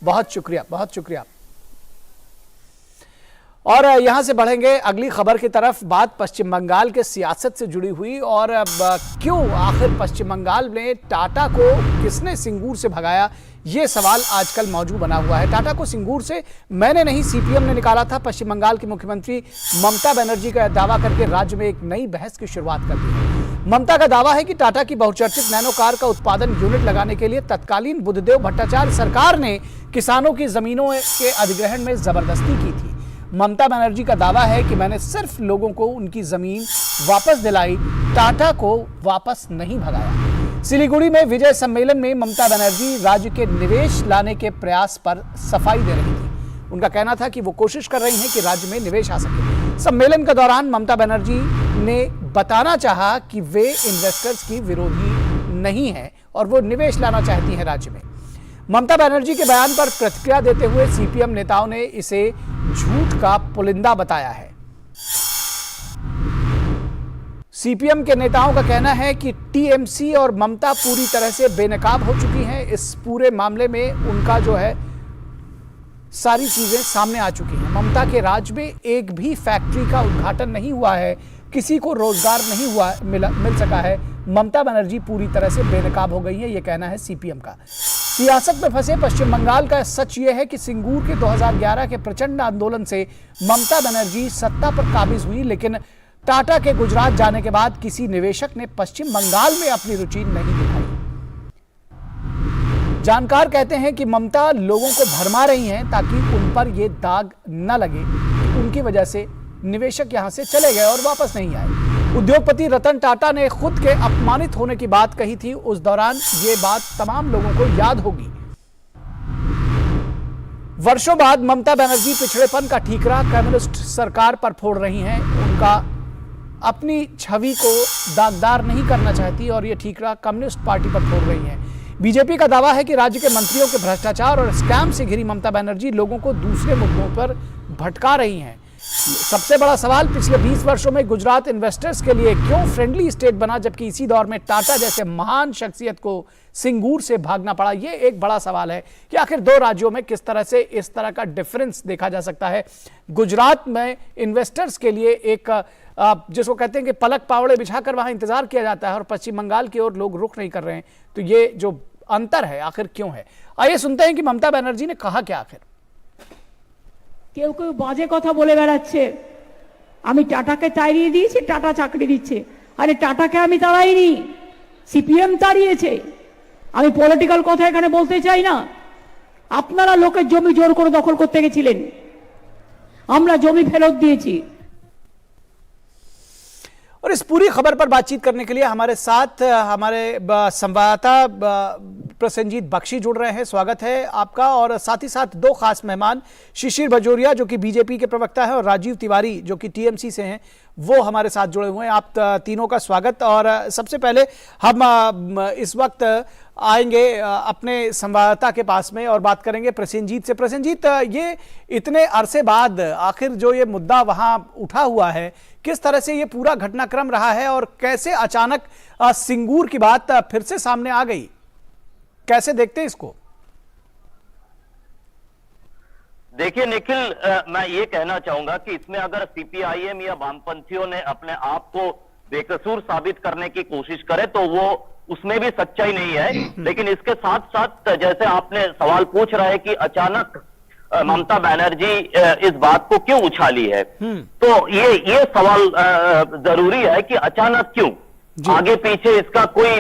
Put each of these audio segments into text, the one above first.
बहुत शुक्रिया, बहुत शुक्रिया। और यहां से बढ़ेंगे अगली खबर की तरफ। बात पश्चिम बंगाल के सियासत से जुड़ी हुई, और क्यों आखिर पश्चिम बंगाल में टाटा को किसने सिंगूर से भगाया, ये सवाल आजकल मौजूद बना हुआ है। टाटा को सिंगूर से मैंने नहीं, सीपीएम ने निकाला था। पश्चिम बंगाल की मुख्यमंत्री ममता बनर्जी का दावा करके राज्य में एक नई बहस की शुरुआत कर दी है। ममता का दावा है कि टाटा की बहुचर्चित नैनो कार का उत्पादन यूनिट लगाने के लिए तत्कालीन बुद्धदेव भट्टाचार्य सरकार ने किसानों की जमीनों के अधिग्रहण में जबरदस्ती की थी। ममता बनर्जी का दावा है कि मैंने सिर्फ लोगों को उनकी जमीन वापस दिलाई, टाटा को वापस नहीं भगाया। सिलीगुड़ी में विजय सम्मेलन में ममता बनर्जी राज्य के निवेश लाने के प्रयास पर सफाई दे रही थी। उनका कहना था कि वो कोशिश कर रही हैं कि राज्य में निवेश आ सके। सम्मेलन के दौरान ममता बनर्जी ने बताना चाहा कि वे इन्वेस्टर्स की विरोधी नहीं है और वो निवेश लाना चाहती हैं राज्य में। ममता बनर्जी के बयान पर प्रतिक्रिया देते हुए सीपीएम नेताओं ने इसे झूठ का पुलिंदा बताया है। सीपीएम के नेताओं का कहना है कि टीएमसी और ममता पूरी तरह से बेनकाब हो चुकी हैं। इस पूरे मामले में उनका जो है सारी चीजें सामने आ चुकी हैं। ममता के राज में एक भी फैक्ट्री का उद्घाटन नहीं हुआ है, किसी को रोजगार नहीं हुआ मिल सका है। ममता बनर्जी पूरी तरह से बेनकाब हो गई है, यह कहना है सीपीएम का। सियासत में फंसे पश्चिम बंगाल का सच यह है कि सिंगूर के 2011 के प्रचंड आंदोलन से ममता बनर्जी सत्ता पर काबिज हुई, लेकिन टाटा के गुजरात जाने के बाद किसी निवेशक ने पश्चिम बंगाल में अपनी रुचि नहीं दिखाई। जानकार कहते हैं कि ममता लोगों को भरमा रही हैं ताकि उन पर यह दाग न लगे कि उनकी वजह से निवेशक यहां से चले गए और वापस नहीं आए। उद्योगपति रतन टाटा ने खुद के अपमानित होने की बात कही थी। उस दौरान ये बात तमाम लोगों को याद होगी। वर्षों बाद ममता बनर्जी पिछड़ेपन का ठीकरा कम्युनिस्ट सरकार पर फोड़ रही हैं। उनका अपनी छवि को दागदार नहीं करना चाहती और यह ठीकरा कम्युनिस्ट पार्टी पर फोड़ रही हैं। बीजेपी का दावा है कि राज्य के मंत्रियों के भ्रष्टाचार और स्कैम से घिरी ममता बनर्जी लोगों को दूसरे मुद्दों पर भटका रही हैं। सबसे बड़ा सवाल पिछले 20 वर्षों में गुजरात इन्वेस्टर्स के लिए क्यों फ्रेंडली स्टेट बना, जबकि इसी दौर में टाटा जैसे महान शख्सियत को सिंगूर से भागना पड़ा। यह एक बड़ा सवाल है कि आखिर दो राज्यों में किस तरह से इस तरह का डिफरेंस देखा जा सकता है। गुजरात में इन्वेस्टर्स के लिए एक जिसको कहते हैं कि पलक पावड़े बिछाकर वहां इंतजार किया जाता है और पश्चिम बंगाल की ओर लोग रुख नहीं कर रहे हैं। तो ये जो अंतर है आखिर क्यों है, आइए सुनते हैं कि ममता बनर्जी ने कहा क्या। आखिर কেউ কেউ বাজে কথা বলে বেড়াচ্ছে আমি টাটাকে তাড়িয়ে দিয়েছি, টাটা চাকরি দিচ্ছে। আরে টাটাকে আমি তাড়াইনি, সিপিএম তাড়িয়েছে। আমি পলিটিক্যাল কথা এখানে বলতে চাই না। আপনারা লোকের জমি জোর করে দখল করতে গেছিলেন, আমরা জমি ফেরত দিয়েছি। और इस पूरी खबर पर बातचीत करने के लिए हमारे साथ हमारे संवाददाता प्रसेनजीत बख्शी जुड़ रहे हैं। स्वागत है आपका। और साथ ही साथ दो खास मेहमान, शिशिर भजोरिया जो कि बीजेपी के प्रवक्ता हैं और राजीव तिवारी जो कि टीएमसी से हैं, वो हमारे साथ जुड़े हुए हैं। आप तीनों का स्वागत। और सबसे पहले हम इस वक्त आएंगे अपने संवाददाता के पास में और बात करेंगे प्रसेनजीत से। प्रसेनजीत, ये इतने अरसे बाद आखिर जो ये मुद्दा वहां उठा हुआ है, किस तरह से ये पूरा घटनाक्रम रहा है और कैसे अचानक सिंगूर की बात फिर से सामने आ गई, कैसे देखते हैं इसको? देखिए निखिल, मैं ये कहना चाहूंगा कि इसमें अगर सीपीआईएम या वामपंथियों ने अपने आप को बेकसूर साबित करने की कोशिश करे तो वो उसमें भी सच्चाई नहीं है। लेकिन इसके साथ साथ जैसे आपने सवाल पूछ रहे कि अचानक ममता बनर्जी इस बात को क्यों उछाली है, तो ये सवाल जरूरी है कि अचानक क्यों। आगे पीछे इसका कोई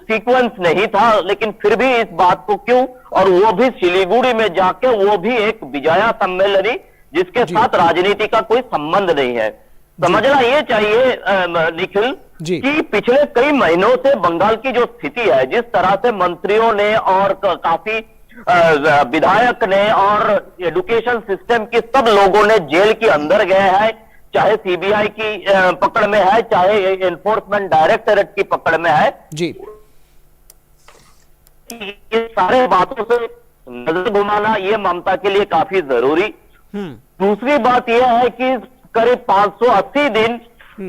सीक्वेंस नहीं था, लेकिन फिर भी इस बात को क्यों, और वो भी सिलीगुड़ी में जाके, वो भी एक विजया सम्मेलनी जिसके साथ राजनीति का कोई संबंध नहीं है। समझना ये चाहिए निखिल कि पिछले कई महीनों से बंगाल की जो स्थिति है, जिस तरह से मंत्रियों ने और काफी विधायक ने और एजुकेशन सिस्टम के सब लोगों ने जेल के अंदर गए हैं, चाहे सीबीआई की पकड़ में है, चाहे एनफोर्समेंट डायरेक्टरेट की पकड़ में है जी, इस सारे बातों से नजर घुमाना ये ममता के लिए काफी जरूरी। दूसरी बात यह है कि करीब 580 दिन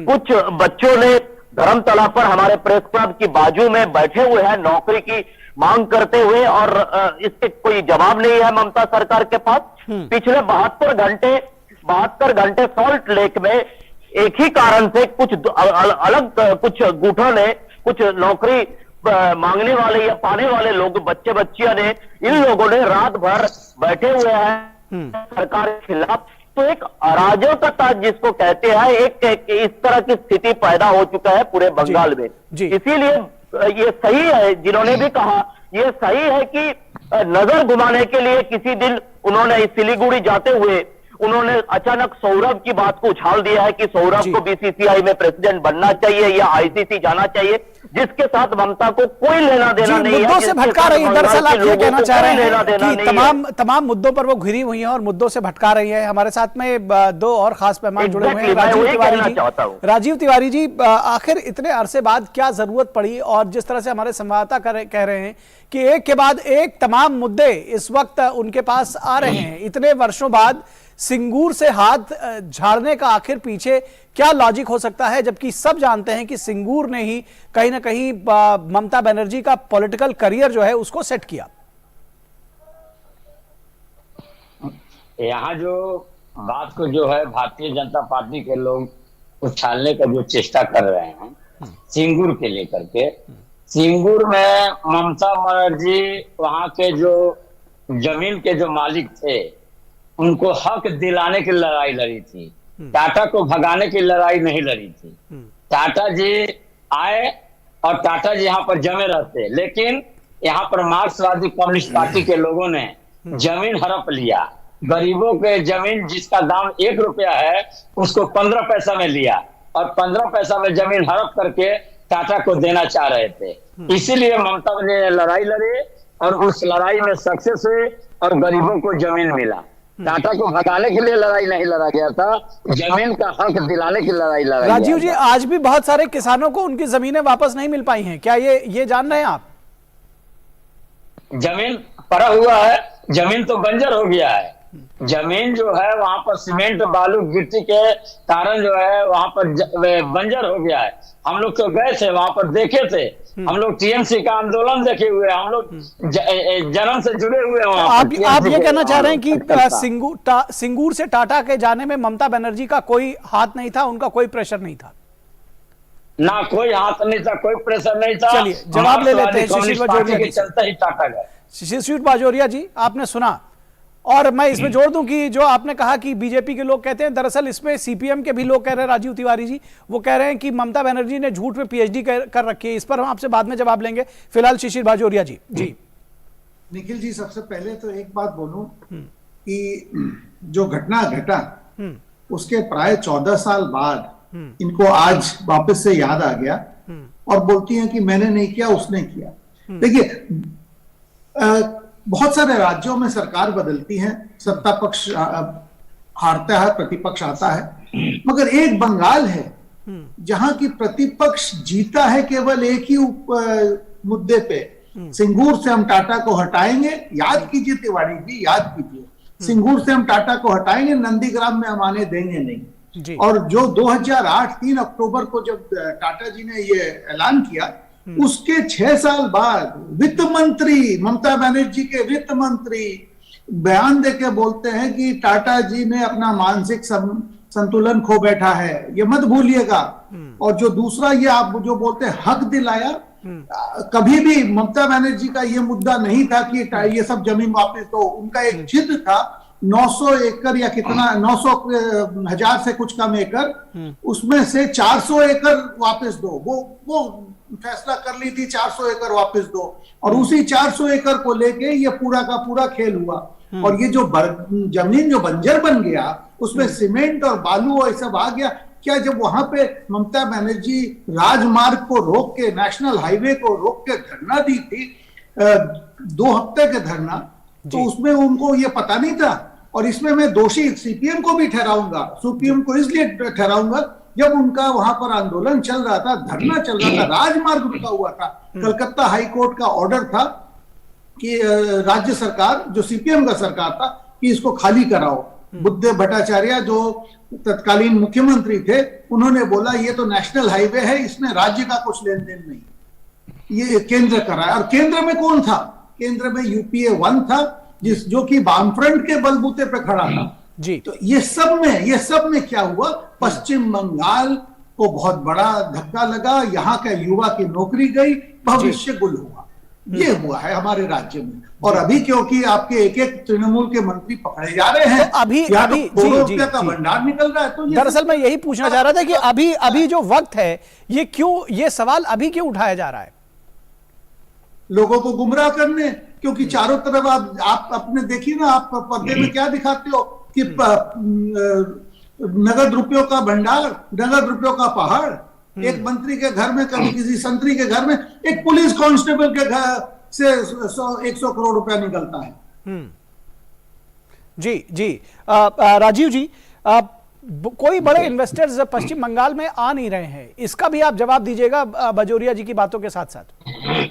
कुछ बच्चों ने धर्मतला पर हमारे प्रेस क्लब की बाजू में बैठे हुए हैं, नौकरी की मांग करते हुए, और इसके कोई जवाब नहीं है ममता सरकार के पास। पिछले 72 घंटे सॉल्ट लेक में एक ही कारण से कुछ अलग कुछ गुटों ने, कुछ नौकरी मांगने वाले या पाने वाले लोग, बच्चे बच्चियां ने, इन लोगों ने रात भर बैठे हुए हैं सरकार के खिलाफ। तो एक अराजकता जिसको कहते हैं, एक इस तरह की स्थिति पैदा हो चुका है पूरे बंगाल में। इसीलिए ये सही है, जिन्होंने भी कहा ये सही है कि नजर घुमाने के लिए किसी दिन उन्होंने सिलीगुड़ी जाते हुए उन्होंने अचानक सौरभ की बात को उछाल दिया है कि सौरभ को बीसीसीआई में प्रेसिडेंट बनना चाहिए या आईसीसी जाना चाहिए, जिसके साथ ममता को कोई लेना देना नहीं है। मुद्दों से भटका रही है। दरअसल आप ये कहना चाह रहे हैं कि तमाम मुद्दों पर वो घिरी हुई हैं और मुद्दों से भटका रही है। हमारे साथ में दो और खास मेहमान जुड़े हुए हैं, राजीव तिवारी जी। आखिर इतने अरसे बाद क्या जरूरत पड़ी, और जिस तरह से हमारे संवाददाता कह रहे हैं कि एक के बाद एक तमाम मुद्दे इस वक्त उनके पास आ रहे हैं, इतने वर्षों बाद सिंगूर से हाथ झाड़ने का आखिर पीछे क्या लॉजिक हो सकता है, जबकि सब जानते हैं कि सिंगूर ने ही कहीं ना कहीं ममता बनर्जी का पॉलिटिकल करियर जो है उसको सेट किया। यहाँ जो बात को जो है भारतीय जनता पार्टी के लोग उछालने का जो चेष्टा कर रहे हैं सिंगूर के लेकर के, सिंगूर में ममता बनर्जी वहां के जो जमीन के जो मालिक थे उनको हक दिलाने की लड़ाई लड़ी थी, टाटा को भगाने की लड़ाई नहीं लड़ी थी। टाटा जी आए और टाटा जी यहाँ पर जमे रहते, लेकिन यहाँ पर मार्क्सवादी कम्युनिस्ट पार्टी के लोगों ने जमीन हड़प लिया। गरीबों के जमीन जिसका दाम 1 रुपया है उसको 15 पैसा में लिया, और 15 पैसा में जमीन हड़प करके टाटा को देना चाह रहे थे। इसीलिए ममता ने लड़ाई लड़ी और उस लड़ाई में सक्सेस हुई और गरीबों को जमीन मिला। टाटा को भगाने के लिए लड़ाई नहीं लड़ा गया था, जमीन का हक दिलाने की लड़ाई लड़ा गया। राजीव जी, आज भी बहुत सारे किसानों को उनकी जमीनें वापस नहीं मिल पाई हैं, क्या ये जान रहे हैं आप? जमीन पड़ा हुआ है, जमीन तो बंजर हो गया है। जमीन जो है वहां पर सीमेंट बालू गिट्टी के कारण जो है वहां पर बंजर हो गया है। हम लोग तो गए थे वहां पर, देखे थे, हम लोग टीएमसी का आंदोलन देखे हुए, हम लोग जन्म से जुड़े हुए हैं। आप ये कहना चाह रहे हैं कि सिंगूर से टाटा के जाने में ममता बनर्जी का कोई हाथ नहीं था, उनका कोई प्रेशर नहीं था? ना कोई हाथ नहीं था, कोई प्रेशर नहीं था। चलिए जवाब ले लेते हैं शिशिर बाजोरिया के चलते ही टाटा गए। शिशिर बाजोरिया जी, आपने सुना, और मैं इसमें जोड़ दूं कि जो आपने कहा कि बीजेपी के लोग कहते हैं, दरअसल इसमें सीपीएम के भी लोग कह रहे हैं, राजीव तिवारी जी, वो कह रहे हैं कि ममता बनर्जी ने झूठ में पीएचडी कर रखी है। इस पर हम आपसे बाद में जवाब लेंगे। फिलहाल शिशिर बाजोरिया जी। निखिल जी, सबसे पहले तो एक बात बोलूं कि जो घटना घटा उसके प्राय 14 साल बाद इनको आज वापस से याद आ गया और बोलती हैं कि मैंने नहीं किया, उसने किया। देखिए, बहुत सारे राज्यों में सरकार बदलती है, सत्ता पक्ष हारता है, प्रतिपक्ष आता है, मगर एक बंगाल है जहां की प्रतिपक्ष जीता है केवल एक ही मुद्दे पे, सिंगूर से हम टाटा को हटाएंगे। याद कीजिए तिवारी जी, याद कीजिए, सिंगूर से हम टाटा को हटाएंगे, नंदीग्राम में हम आने देंगे नहीं। और जो 2008 3 अक्टूबर को जब टाटा जी ने ये ऐलान किया, उसके 6 साल बाद वित्त मंत्री, ममता बनर्जी के वित्त मंत्री बयान देके बोलते हैं कि टाटा जी ने अपना मानसिक संतुलन खो बैठा है, ये मत भूलिएगा। और जो दूसरा ये आप जो बोलते हैं हक दिलाया, कभी भी ममता बनर्जी का ये मुद्दा नहीं था कि ये सब जमीन वापस दो। उनका एक जिद था 900 एकड़ या कितना, 900,000 से कुछ कम एकड़, उसमें से 400 एकड़ वापस दो। वो फैसला कर ली थी 400 एकड़ वापस दो, और उसी 400 एकड़ को लेके ये पूरा का पूरा खेल हुआ। और ये जो जमीन जो बंजर बन गया, उसमें सीमेंट और बालू और सब आ गया। क्या जब वहां पे ममता बनर्जी राजमार्ग को रोक के, नेशनल हाईवे को रोक के धरना दी थी, 2 हफ्ते के धरना, तो उसमें उनको ये पता नहीं था? और इसमें मैं दोषी सीपीएम को भी ठहराऊंगा, सीपीएम को इसलिए ठहराऊंगा जब उनका वहां पर आंदोलन चल रहा था, धरना चल रहा था, राजमार्ग रुका हुआ था, कलकत्ता हाईकोर्ट का ऑर्डर था कि राज्य सरकार, जो सीपीएम का सरकार था, कि इसको खाली कराओ। बुद्धदेव भट्टाचार्य जो तत्कालीन मुख्यमंत्री थे, उन्होंने बोला ये तो नेशनल हाईवे है, इसमें राज्य का कुछ लेन देन नहीं। ये केंद्र कर रहा है। और केंद्र में कौन था? केंद्र में यूपीए 1 था, जो कि वामफ्रंट के बलबूते पे खड़ा था जी। तो ये सब में क्या हुआ? पश्चिम बंगाल को बहुत बड़ा धक्का लगा, यहाँ के युवा की नौकरी गई, भविष्य गुल हुआ। ये हुआ है हमारे राज्य में। और अभी क्योंकि आपके एक एक तृणमूल के मंत्री पकड़े जा रहे हैं, तो अभी करोड़ों रुपया का भंडार निकल रहा है। तो दरअसल मैं यही पूछना चाह रहा था कि अभी जो वक्त है, ये सवाल अभी क्यों उठाया जा रहा है? लोगों को गुमराह करने, क्योंकि चारों तरफ आप अपने देखिए ना, आप पर्दे में क्या दिखाते हो कि नगद रुपयों का भंडार, नगद रुपयों का पहाड़। एक मंत्री के घर में, कभी किसी संतरी के घर में, एक पुलिस कांस्टेबल के घर से 100 करोड़ रुपया निकलता है। जी जी। राजीव जी, कोई बड़े इन्वेस्टर्स पश्चिम बंगाल में आ नहीं रहे हैं, इसका भी आप जवाब दीजिएगा बाजोरिया जी की बातों के साथ साथ।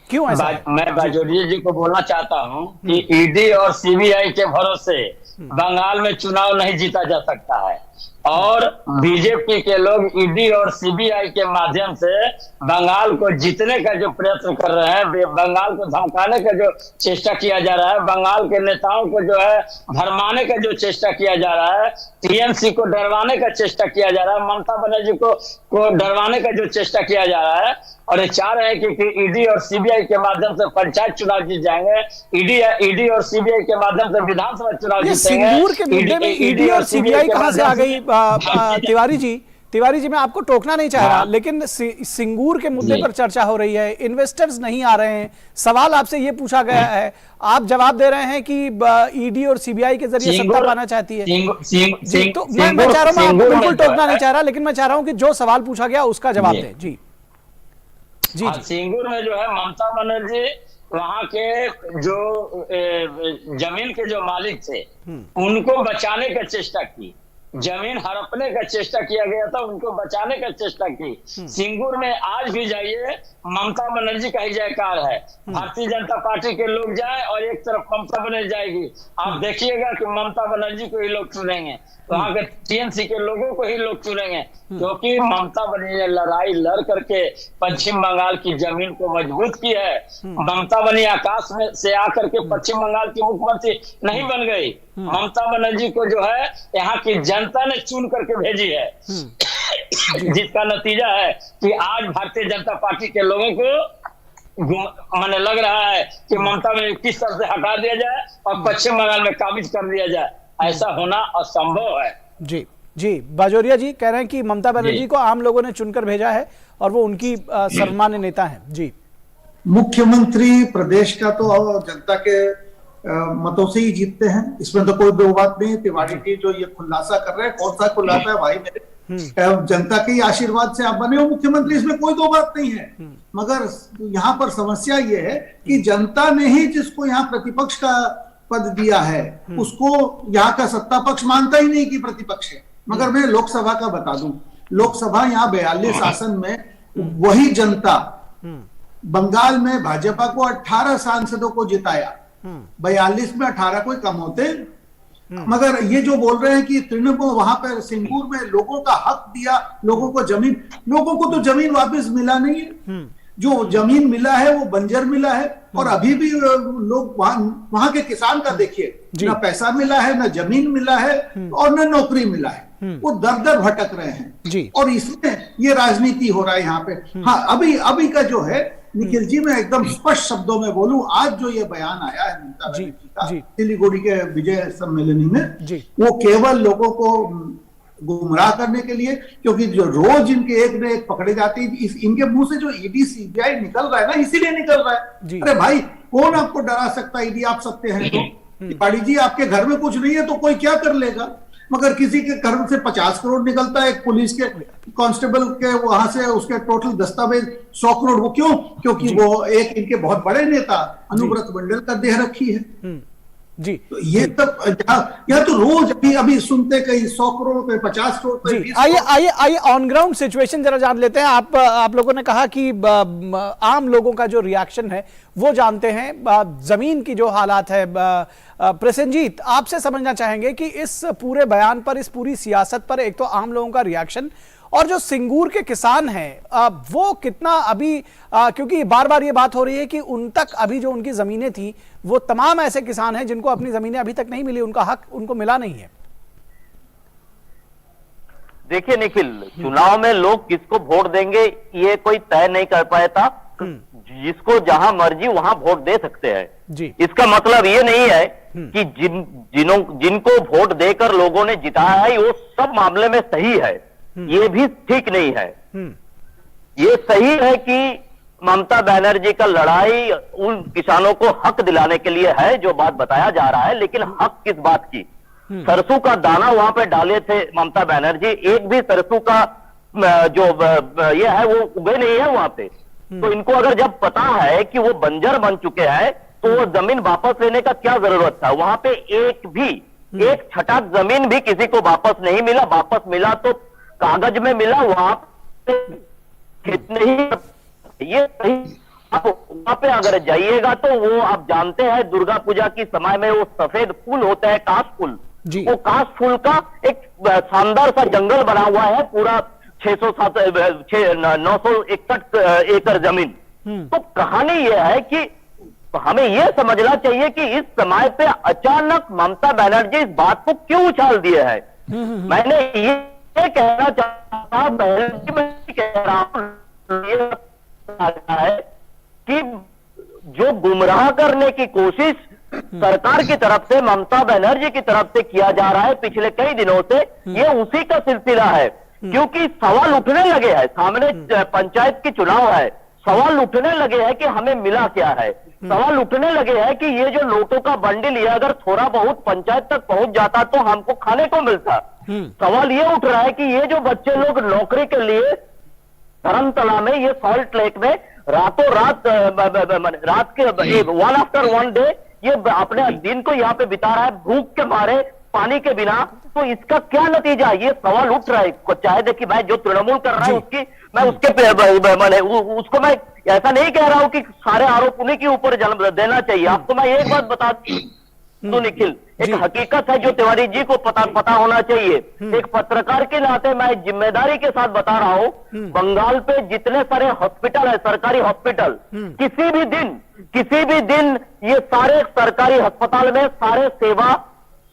क्यों ऐसा है? मैं बाजोरिया जी को बोलना चाहता हूं कि ईडी और सीबीआई के भरोसे बंगाल में चुनाव नहीं जीता जा सकता है, और बीजेपी के लोग ईडी और सीबीआई के माध्यम से बंगाल को जीतने का जो प्रयत्न कर रहे हैं, बंगाल को धमकाने का जो चेष्टा किया जा रहा है, बंगाल के नेताओं को जो है भरमाने का जो चेष्टा किया जा रहा है, टीएमसी को डरवाने का चेष्टा किया जा रहा है, ममता बनर्जी को डरवाने का जो चेष्टा किया जा रहा है, और ये चाह रहे हैं कि ईडी और सीबीआई के माध्यम से पंचायत चुनाव जीत जाएंगे, ईडी और सीबीआई के माध्यम से विधानसभा चुनाव जीतेंगे। सिंगूर के मुद्दे में ईडी और सीबीआई कहां से आ गई? तिवारी जी मैं आपको टोकना नहीं चाह रहा, लेकिन सिंगूर के मुद्दे पर चर्चा हो रही है, इन्वेस्टर्स नहीं आ रहे हैं, सवाल आपसे ये पूछा गया है, आप जवाब दे रहे हैं कि ईडी और सीबीआई के जरिए सत्ता पाना चाहती है। जी, तो मैं चाह रहा हूँ, आपको बिल्कुल टोकना नहीं चाह रहा, लेकिन मैं चाह रहा हूँ कि जो सवाल पूछा गया उसका जवाब दें। जी जी। सिंगूर में जो है ममता बनर्जी वहां के जो जमीन के जो मालिक थे उनको बचाने का चेष्टा की, जमीन हड़पने का चेष्टा किया गया था, उनको बचाने का चेष्टा की। सिंगूर में आज भी जाइए, ममता बनर्जी का ही जयकार है, भारतीय जनता पार्टी के लोग जाए और एक तरफ ममता बनर्जी जाएगी, आप देखिएगा कि ममता बनर्जी को ही लोग चुनेंगे, वहां के टीएमसी के लोगों को ही लोग चुनेंगे, क्योंकि ममता बनर्जी ने लड़ाई लड़ करके पश्चिम बंगाल की जमीन को मजबूत की है। ममता बनर्जी आकाश में से आकर के पश्चिम बंगाल की मुख्यमंत्री नहीं बन गई, ममता बनर्जी को जो है यहाँ की जनता ने चुन करके भेजी है, जिसका नतीजा है कि आज भारतीय जनता पार्टी के लोगों को मैंने लग रहा है कि ममता बनर्जी किस तरह से हटा दिया जाए और पश्चिम बंगाल में काबिज कर दिया जाए, ऐसा होना असंभव है। जी जी। बाजोरिया जी कह रहे हैं कि ममता बनर्जी को आम लोगों ने चुनकर भेजा है और वो उनकी सर्वमान्य नेता हैं। जी, मुख्यमंत्री प्रदेश का तो जनता के मतों से ही जीतते हैं, इसमें तो कोई दो बात नहीं। तिवारी जी जो ये खुलासा कर रहे हैं, कौन सा खुलासा है भाई मेरे? जनता के आशीर्वाद से आप बने हो मुख्यमंत्री, इसमें कोई दो बात नहीं है। मगर यहाँ पर समस्या ये है कि जनता ने ही जिसको यहाँ प्रतिपक्ष का पद दिया है उसको यहाँ का सत्ता पक्ष मानता ही नहीं कि प्रतिपक्ष है। मगर मैं लोकसभा का बता दूं, लोकसभा यहाँ 42 आसन में वही जनता बंगाल में भाजपा को 18 सांसदों को जिताया, 42 में 18 कोई कम होते। मगर ये जो बोल रहे हैं कि तृणमूल वहां पर सिंगूर में लोगों का हक दिया, लोगों को जमीन, लोगों को तो जमीन वापस मिला नहीं है, जो जमीन मिला है वो बंजर मिला है। और अभी भी लोग वहां के किसान का देखिए, ना पैसा मिला है, ना जमीन मिला है और ना नौकरी मिला है, वो दर दर भटक रहे हैं। और इसमें ये राजनीति हो रहा है यहाँ पे। हाँ, अभी का जो है निखिल जी, मैं एकदम स्पष्ट शब्दों में बोलूं, आज जो ये बयान आया है ममता बनर्जी का सिलीगुड़ी के विजय सम्मेलनी में, वो केवल लोगों को गुमराह करने के लिए, क्योंकि जो रोज इनके एक न एक पकड़े जाते हैं, इनके मुंह से जो ईडी सीबीआई निकल रहा है ना, इसीलिए निकल रहा है। अरे भाई, कौन आपको डरा सकता है? ईडी आप सकते हैं तो तिवारी जी, आपके घर में कुछ नहीं है तो कोई क्या कर लेगा? मगर किसी के घर से 50 करोड़ निकलता है, एक पुलिस के कांस्टेबल के वहां से उसके टोटल दस्तावेज 100 करोड़। वो क्यों? क्योंकि वो एक इनके बहुत बड़े नेता अनुव्रत मंडल का देह रखी है। जी, तो ये तब या तो रोज अभी सुनते कहीं 100 करोड़ पे, 50 करोड़ पे। आइए ऑन ग्राउंड सिचुएशन जरा जान लेते हैं। आप लोगों ने कहा कि आम लोगों का जो रिएक्शन है वो जानते हैं, जमीन की जो हालात है। प्रसेनजीत, आपसे समझना चाहेंगे कि इस पूरे बयान पर, इस पूरी सियासत पर एक तो आम लोगों का रिएक्शन, और जो सिंगूर के किसान हैं वो कितना अभी क्योंकि बार बार ये बात हो रही है कि उन तक अभी जो उनकी जमीनें थी वो तमाम ऐसे किसान हैं जिनको अपनी जमीनें अभी तक नहीं मिली, उनका हक उनको मिला नहीं है। देखिए निखिल, चुनाव में लोग किसको वोट देंगे ये कोई तय नहीं कर पाया था। जिसको जहां मर्जी वहां वोट दे सकते हैं जी। इसका मतलब ये नहीं है कि जिनको वोट देकर लोगों ने जिताया है वो सब मामले में सही है, ये भी ठीक नहीं है। ये सही है कि ममता बनर्जी का लड़ाई उन किसानों को हक दिलाने के लिए है जो बात बताया जा रहा है, लेकिन हक किस बात की? सरसों का दाना वहां पे डाले थे ममता बनर्जी, एक भी सरसों का जो ये है वो उगे नहीं है वहां पे। तो इनको अगर जब पता है कि वो बंजर बन चुके हैं तो वो जमीन वापस लेने का क्या जरूरत था? वहां पे एक छठा जमीन भी किसी को वापस नहीं मिला। वापस मिला तो कागज में मिला, वहां पे कितने ही ये सही। आप वहां पे अगर जाइएगा तो वो आप जानते हैं दुर्गा पूजा की समय में वो सफेद फूल होते हैं, काश फूल, वो काश फूल का एक शानदार सा जंगल बना हुआ है, पूरा 961 एकड़ जमीन। तो कहानी यह है कि हमें यह समझना चाहिए कि इस समय पे अचानक ममता बनर्जी इस बात को क्यों उछाल दिए है। मैंने ये कहना चाहता, मैं कह रहा हूं है कि जो गुमराह करने की कोशिश सरकार की तरफ से, ममता बनर्जी की तरफ से किया जा रहा है पिछले कई दिनों से, ये उसी का सिलसिला है। क्योंकि सवाल उठने लगे हैं, सामने पंचायत की चुनाव है, सवाल उठने लगे हैं कि हमें मिला क्या है। सवाल उठने लगे हैं कि ये जो नोटों का बंडल ये अगर थोड़ा बहुत पंचायत तक पहुंच जाता तो हमको खाने को मिलता। सवाल ये उठ रहा है कि ये जो बच्चे लोग नौकरी के लिए धर्मतला में, ये सॉल्ट लेक में रातों रात के वन आफ्टर वन डे ये अपने दिन को यहाँ पे बिता रहा है भूख के मारे, पानी के बिना। तो इसका क्या नतीजा? ये सवाल उठ रहा है। चाहे देखिए भाई जो तृणमूल कर रहा है उसकी मैं उसको मैं ऐसा नहीं कह रहा हूं कि सारे आरोप उन्हीं के ऊपर जन्म देना चाहिए। आपको मैं एक बात बता दूं निखिल, एक हकीकत है जो तिवारी जी को पता होना चाहिए। एक पत्रकार के नाते मैं जिम्मेदारी के साथ बता रहा हूं, बंगाल पे जितने सारे हॉस्पिटल है, सरकारी हॉस्पिटल, किसी भी दिन ये सारे सरकारी अस्पताल में सारे सेवा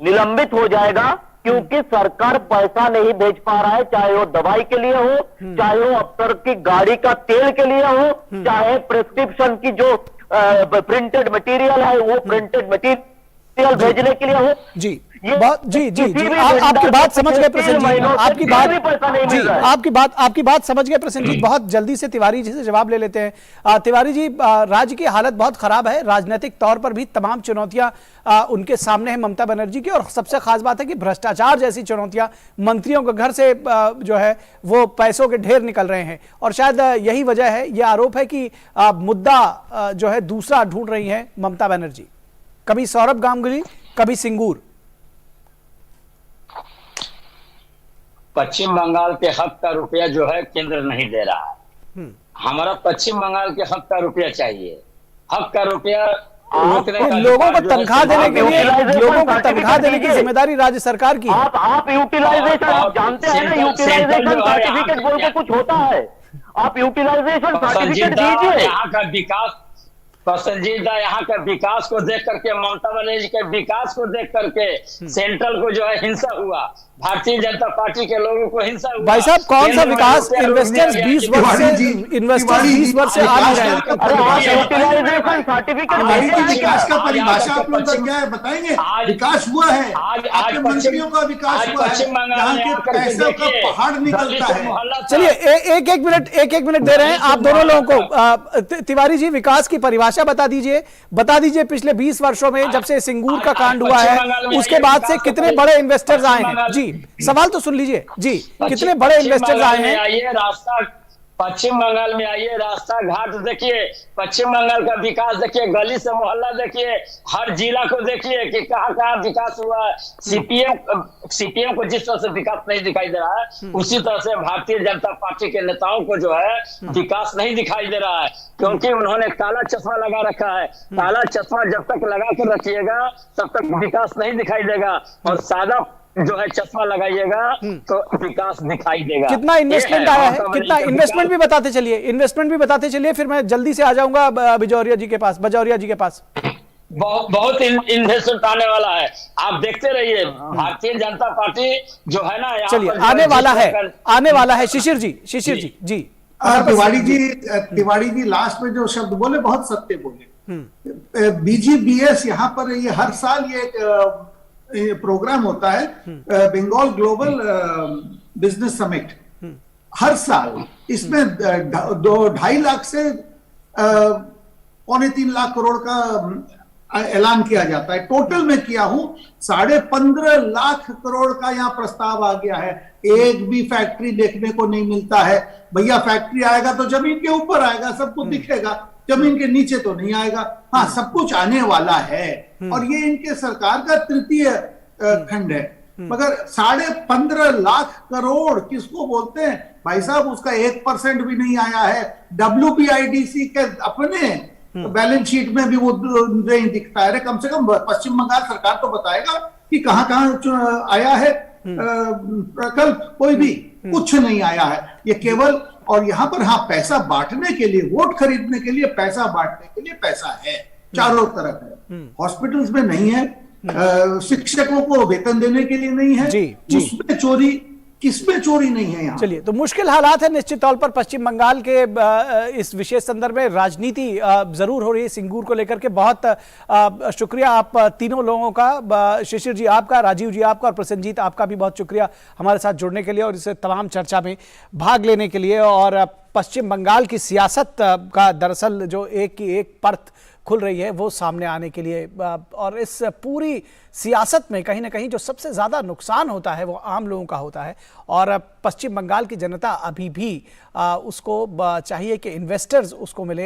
निलंबित हो जाएगा, क्योंकि सरकार पैसा नहीं भेज पा रहा है, चाहे वो दवाई के लिए हो, चाहे वो अफसर की गाड़ी का तेल के लिए हो, चाहे प्रिस्क्रिप्शन की जो प्रिंटेड मटेरियल है वो प्रिंटेड मटेरियल भेजने के लिए हो। जी आपकी बात समझ गए प्रसन्नजीत, आपकी बात समझ गए प्रसन्नजीत। बहुत जल्दी से तिवारी जी से जवाब ले लेते हैं। तिवारी जी, राज्य की हालत बहुत खराब है, राजनीतिक तौर पर भी तमाम चुनौतियां उनके सामने है ममता बनर्जी की, और सबसे खास बात है कि भ्रष्टाचार जैसी चुनौतियां, मंत्रियों के घर से जो है वो पैसों के ढेर निकल रहे हैं, और शायद यही वजह है, यह आरोप है कि मुद्दा जो है दूसरा ढूंढ रही है ममता बनर्जी, कभी सौरभ गांगुली कभी सिंगूर। पश्चिम बंगाल के हक का रुपया जो है केंद्र नहीं दे रहा है। हमारा पश्चिम बंगाल के हक का रुपया चाहिए। हक का रुपया लोगों को तनख्वाह देने के लिए, लोगों को तनख्वाह देने की जिम्मेदारी राज्य सरकार की। आप यूटिलाइजेशन, आप जानते हैं ना, यूटिलाइजेशन सर्टिफिकेट बोल के कुछ होता है, आप यूटिलाइजेशन सर्टिफिकेट दीजिए। यहाँ का विकास, प्रसन्नजीत दा, यहाँ का विकास को देख करके, ममता बनर्जी के विकास को देख करके सेंट्रल को जो है हिंसा हुआ, भारतीय जनता पार्टी के लोगों को हिंसा हुआ। भाई साहब कौन सा विकास? इन्वेस्टर्स 20 वर्ष से आ नहीं रहे हैं। विकास का परिभाषा आप लोग क्या है बताएंगे? विकास हुआ है, आपके मंत्रियों का विकास हुआ है, यहाँ के पैसों का पहाड़ निकलता है। चलिए एक मिनट दे रहे हैं आप दोनों लोगों को। तिवारी जी, विकास की परिभाषा बता दीजिए पिछले 20 वर्षों में जब से सिंगूर का कांड हुआ है उसके बाद से कितने बड़े इन्वेस्टर्स आए हैं? जी सवाल तो सुन लीजिए जी, कितने बड़े इन्वेस्टर्स आए हैं? आइए रास्ता, पश्चिम बंगाल में आइए, रास्ता घाट देखिए, पश्चिम बंगाल का विकास देखिए, गली से मोहल्ला देखिए, हर जिला को देखिए कि कहाँ विकास हुआ है। सीपीएम को जिस तरह से विकास नहीं दिखाई दे रहा है, उसी तरह से भारतीय जनता पार्टी के नेताओं को जो है विकास नहीं दिखाई दे रहा है, क्योंकि उन्होंने काला चश्मा लगा रखा है। काला चश्मा जब तक लगा कर रखिएगा तब तक विकास नहीं दिखाई देगा। और सादा जो है चश्मा लगाइएगा तो विकास दिखाई देगा। कितना इन्वेस्टमेंट आया है, कितना इन्वेस्टमेंट भी बताते चलिए, इन्वेस्टमेंट भी बताते चलिए, फिर मैं जल्दी से आ जाऊंगा बजौरिया जी के पास। बहुत इन्वेस्टमेंट आने वाला है, आप देखते रहिए। भारतीय जनता पार्टी जो है ना, चलिए आने वाला है शिशिर जी जी। तिवारी जी लास्ट में जो शब्द बोले बहुत सत्य बोले। BGBS यहाँ पर ये हर साल ये प्रोग्राम होता है, बंगाल ग्लोबल बिजनेस समिट, हर साल। इसमें 2.5 लाख से 2.25 लाख करोड़ का ऐलान किया जाता है। टोटल में किया हूं 15.5 लाख करोड़ का यहाँ प्रस्ताव आ गया है। एक भी फैक्ट्री देखने को नहीं मिलता है। भैया फैक्ट्री आएगा तो जमीन के ऊपर आएगा, सब कुछ दिखेगा, जमीन के नीचे तो नहीं आएगा। हाँ, सब कुछ आने वाला है और ये इनके सरकार का तृतीय खंड है। मगर 15.5 लाख करोड़ किसको बोलते हैं भाई साहब? उसका 1% भी नहीं आया है। WPIDC के अपने बैलेंस शीट में भी वो नहीं दिखता है। कम से कम पश्चिम बंगाल सरकार तो बताएगा कि कहां आया है प्रकल्प। कोई भी कुछ नहीं आया है। ये केवल, और यहाँ पर हाँ, पैसा बांटने के लिए, वोट खरीदने के लिए, पैसा बांटने के लिए पैसा है, चारों तरफ है। हॉस्पिटल्स में नहीं है, शिक्षकों को वेतन देने के लिए नहीं है। उसमें चोरी, किसमें चोरी नहीं है यहाँ? चलिए, तो मुश्किल हालात है निश्चित तौर पर पश्चिम बंगाल के इस विशेष संदर्भ में राजनीति जरूर हो रही है सिंगूर को लेकर के। बहुत शुक्रिया आप तीनों लोगों का, शिशिर जी आपका, राजीव जी आपका और प्रसन्नजीत आपका भी बहुत शुक्रिया हमारे साथ जुड़ने के लिए और इस तमाम चर्चा में भाग लेने के लिए। और पश्चिम बंगाल की सियासत का दरअसल जो एक की एक परत खुल रही है वो सामने आने के लिए, और इस पूरी सियासत में कहीं ना कहीं जो सबसे ज़्यादा नुकसान होता है वो आम लोगों का होता है। और पश्चिम बंगाल की जनता अभी भी उसको चाहिए कि इन्वेस्टर्स उसको मिले।